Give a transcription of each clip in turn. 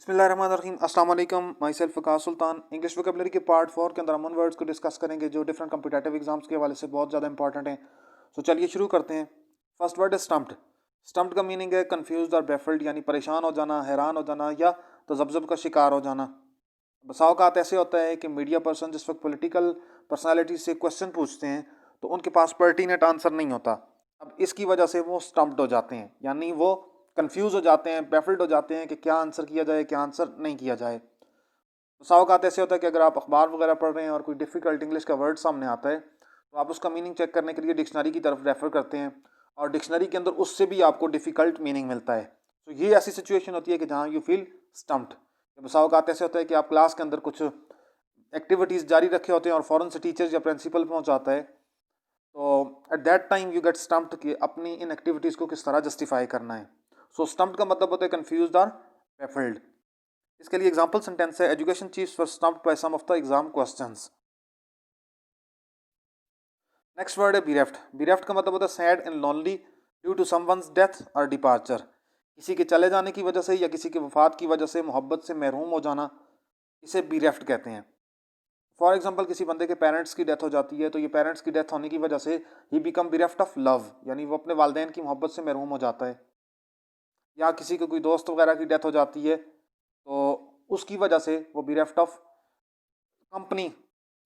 बिस्मिल्लाहिर्रहमानिर्रहीम। अस्सलाम वालेकुम। My self Waqas Sultan. English vocabulary के पार्ट 4 के अंदर हम उन वर्ड्स को डिस्कस करेंगे जो डिफरेंट कम्पिटेटिव एग्जाम्स के हवाले से बहुत ज़्यादा इंपॉर्टेंट हैं। तो चलिए शुरू करते हैं। फर्स्ट वर्ड है स्टम्प्ड। स्टम्प्ड का मीनिंग है कंफ्यूज और बेफिल्ड, यानी परेशान हो जाना, हैरान हो जाना या तजब्जुब का शिकार हो जाना। बसा औकात ऐसे होता है कि मीडिया पर्सन जिस वक्त पॉलिटिकल पर्सनालिटी से क्वेश्चन पूछते हैं तो उनके पास पर्टिनेंट आंसर नहीं होता। अब इसकी वजह से वो स्टम्प्ड हो जाते हैं, यानी वो कंफ्यूज हो जाते हैं, बेफिल्ड हो जाते हैं कि क्या आंसर किया जाए, क्या आंसर नहीं किया जाए। बसा औकात ऐसे होता है कि अगर आप अखबार वगैरह पढ़ रहे हैं और कोई डिफ़िकल्ट इंग्लिश का वर्ड सामने आता है तो आप उसका मीनिंग चेक करने के लिए डिक्शनरी की तरफ रेफर करते हैं और डिक्शनरी के अंदर उससे भी आपको डिफ़िकल्ट मीनिंग मिलता है। तो ये ऐसी सिचुएशन होती है कि जहाँ यू फील स्टम्प्ड। बसा औकात ऐसे होता है कि आप क्लास के अंदर कुछ एक्टिविटीज़ जारी रखे होते हैं और फ़ौरन से टीचर या प्रिंसिपल पहुंच जाता है, तो at that time you get stumped कि अपनी इन एक्टिविटीज़ को किस तरह जस्टिफाई करना है। सो स्टम्प्ड का मतलब होता है कंफ्यूज्ड और बेफिल्ड। इसके लिए एग्जांपल सेंटेंस है education chiefs were stumped by some of the exam questions. Next word है bereft। bereft का मतलब होता है sad and lonely due to someone's death और डिपार्चर। किसी के चले जाने की वजह से या किसी के वफात की वजह से मोहब्बत से महरूम हो जाना, इसे bereft कहते हैं। फॉर एग्जाम्पल किसी बंदे के पेरेंट्स की डेथ हो जाती है तो ये पेरेंट्स की डेथ होने की वजह से he become bereft of love, यानी वो अपने वालदेन की मोहब्बत से महरूम हो जाता है। या किसी के कोई दोस्त वगैरह की डेथ हो जाती है तो उसकी वजह से वो bereft ऑफ कंपनी,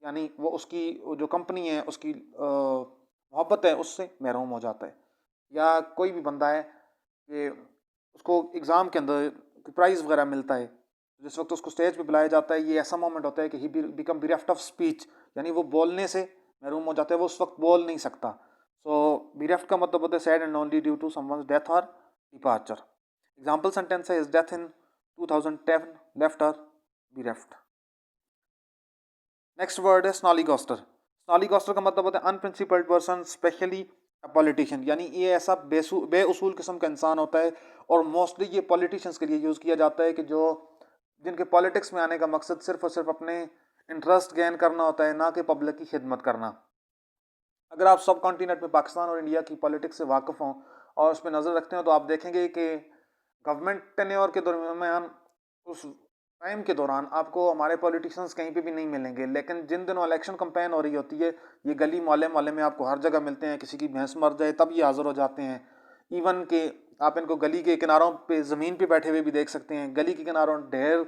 यानी वो उसकी जो कंपनी है उसकी मोहब्बत है उससे महरूम हो जाता है। या कोई भी बंदा है कि उसको एग्ज़ाम के अंदर प्राइज़ वगैरह मिलता है, जिस वक्त उसको स्टेज पे बुलाया जाता है ये ऐसा मोमेंट होता है कि he become bereft of speech, यानी वो बोलने से महरूम हो जाता है, वो उस वक्त बोल नहीं सकता। सो bereft का मतलब होता है sad and only due to someone's death और डिपार्चर। एग्जाम्पल सेंटेंस है his death in 2010 left her bereft। Next word है स्नॉलीगॉस्टर। स्नॉलीगॉस्टर का मतलब होता है unprincipled person, especially a politician, यानी ये ऐसा बेउसूल किस्म का इंसान होता है और मोस्टली ये पॉलिटिशियंस के लिए यूज़ किया जाता है कि जो जिनके पॉलिटिक्स में आने का मकसद सिर्फ और सिर्फ अपने इंटरेस्ट गेन करना होता है, ना कि पब्लिक की खिदमत करना। अगर आप सब कॉन्टिनेंट में पाकिस्तान और इंडिया की पॉलिटिक्स से वाकिफ़ हों और उस पर नज़र रखते हो तो आप देखेंगे कि गवर्नमेंट टेन्योर के दरमियान उस टाइम के दौरान आपको हमारे पॉलिटिशियंस कहीं पे भी नहीं मिलेंगे, लेकिन जिन दिनों इलेक्शन कंपेन हो रही होती है ये गली मोहल्ले मोहल्ले में आपको हर जगह मिलते हैं। किसी की भैंस मर जाए तब ये हाजिर हो जाते हैं। इवन के आप इनको गली के किनारों पे ज़मीन पे बैठे हुए भी देख सकते हैं। गली के किनारों ढेर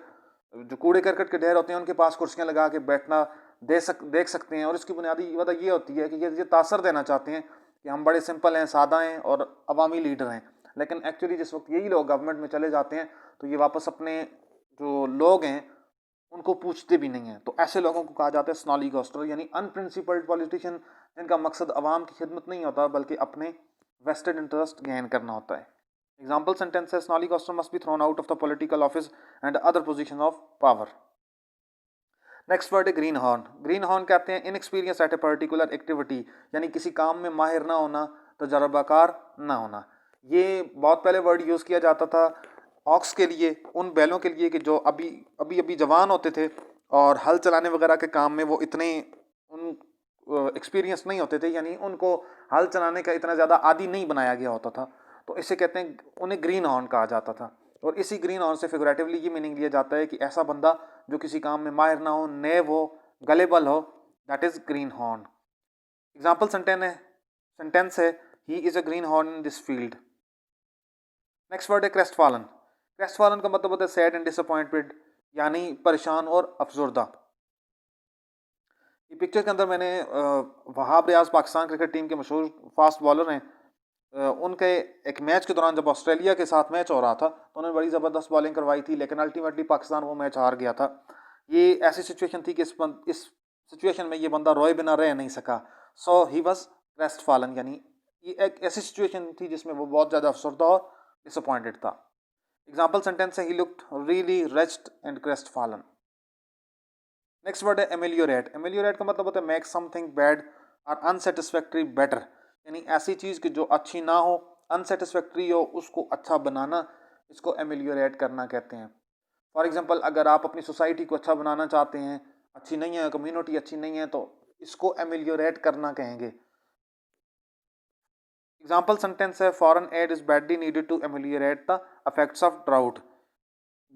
जो कूड़े करकट के ढेर होते हैं उनके पास कुर्सियाँ लगा के बैठना देख सकते हैं। और इसकी बुनियादी वजह ये होती है कि ये तासर देना चाहते हैं कि हम बड़े सिंपल हैं, सादा हैं और अवामी लीडर हैं। लेकिन एक्चुअली जिस वक्त यही लोग गवर्नमेंट में चले जाते हैं तो ये वापस अपने जो लोग हैं उनको पूछते भी नहीं हैं। तो ऐसे लोगों को कहा जाता है स्नॉलीगॉस्टर, यानी अनप्रिंसिपल्ड पॉलिटिशियन जिनका मकसद अवाम की खिदमत नहीं होता बल्कि अपने वेस्टेड इंटरेस्ट गेन करना होता है। एग्जाम्पल सेंटेंस है snollygoster must be thrown out of the political office and other position of power. Next word है ग्रीन हॉर्न। ग्रीन हॉर्न कहते हैं inexperience at a particular activity, यानी किसी काम में माहिर ना होना, तजर्बाकार ना होना। ये बहुत पहले वर्ड यूज़ किया जाता था ऑक्स के लिए, उन बैलों के लिए कि जो अभी अभी अभी जवान होते थे और हल चलाने वगैरह के काम में वो इतने उन एक्सपीरियंस नहीं होते थे, यानी उनको हल चलाने का इतना ज़्यादा आदी नहीं बनाया गया होता था। तो इसे कहते हैं, उन्हें ग्रीन हॉर्न कहा जाता था। और इसी ग्रीन हॉर्न से फिगरेटिवली ये मीनिंग लिया जाता है कि ऐसा बंदा जो किसी काम में माहिर ना हो, नेव हो, गलेबल हो, that is greenhorn. Example sentence है he is a greenhorn in this field. Next word है क्रेस्ट फॉलन। क्रेस्ट फॉलन का मतलब होता है सैड एंड डिसअपॉइंटेड, यानी परेशान और अफसुर्दा। ये पिक्चर के अंदर मैंने वहाब रियाज पाकिस्तान क्रिकेट टीम के मशहूर फास्ट बॉलर हैं, उनके एक मैच के दौरान जब ऑस्ट्रेलिया के साथ मैच हो रहा था तो उन्होंने बड़ी ज़बरदस्त बॉलिंग करवाई थी, लेकिन अल्टीमेटली पाकिस्तान वो मैच हार गया था। ये ऐसी सिचुएशन थी कि इस सिचुएशन में ये बंदा रोए बिना रह नहीं सका। सो ही वॉज क्रेस्ट फॉलन, यानी ये एक ऐसी सिचुएशन थी जिसमें वो बहुत ज़्यादा अफसरदा और डिसअपॉइंटेड था। एग्जाम्पल सेंटेंस है he looked really rest and crest fallen. Next word है एमेलियोरेट। एमेलियोरेट का मतलब होता है मेक समथिंग बैड और अनसेटिस्फैक्ट्री बेटर, यानी ऐसी चीज़ की जो अच्छी ना हो, अनसेटिस्फैक्ट्री हो, उसको अच्छा बनाना, इसको एमेलियोरेट करना कहते हैं। फॉर एग्जांपल अगर आप अपनी सोसाइटी को अच्छा बनाना चाहते हैं, अच्छी नहीं है, कम्युनिटी अच्छी नहीं है, तो इसको एमेलियोरेट करना कहेंगे। एग्जाम्पल सेंटेंस है foreign aid is badly needed to ameliorate the effects of drought.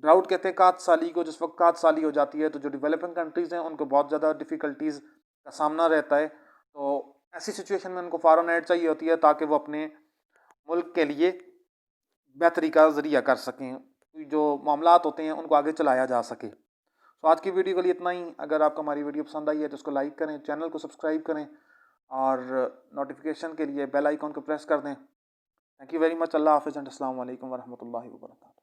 Drought कहते हैं कात साली को। जिस वक्त कात साली हो जाती है तो जो डेवलपिंग कंट्रीज़ हैं उनको बहुत ज़्यादा डिफ़िकल्टीज़ का सामना रहता है। तो ऐसी सिचुएशन में उनको फॉरेन एड चाहिए होती है ताकि वो अपने मुल्क के लिए बेहतरी का ज़रिया कर सकें, जो मामलात होते हैं उनको आगे चलाया जा सके। तो आज की वीडियो के लिए इतना ही। अगर आपको हमारी वीडियो पसंद आई है तो उसको लाइक करें, चैनल को सब्सक्राइब करें और नोटिफिकेशन के लिए बेल आइकॉन को प्रेस कर दें। Thank you very much. अल्लाह हाफ़िज़ एंड अस्सलाम वालेकुम वरहमतुल्लाहि वबरकातुहू।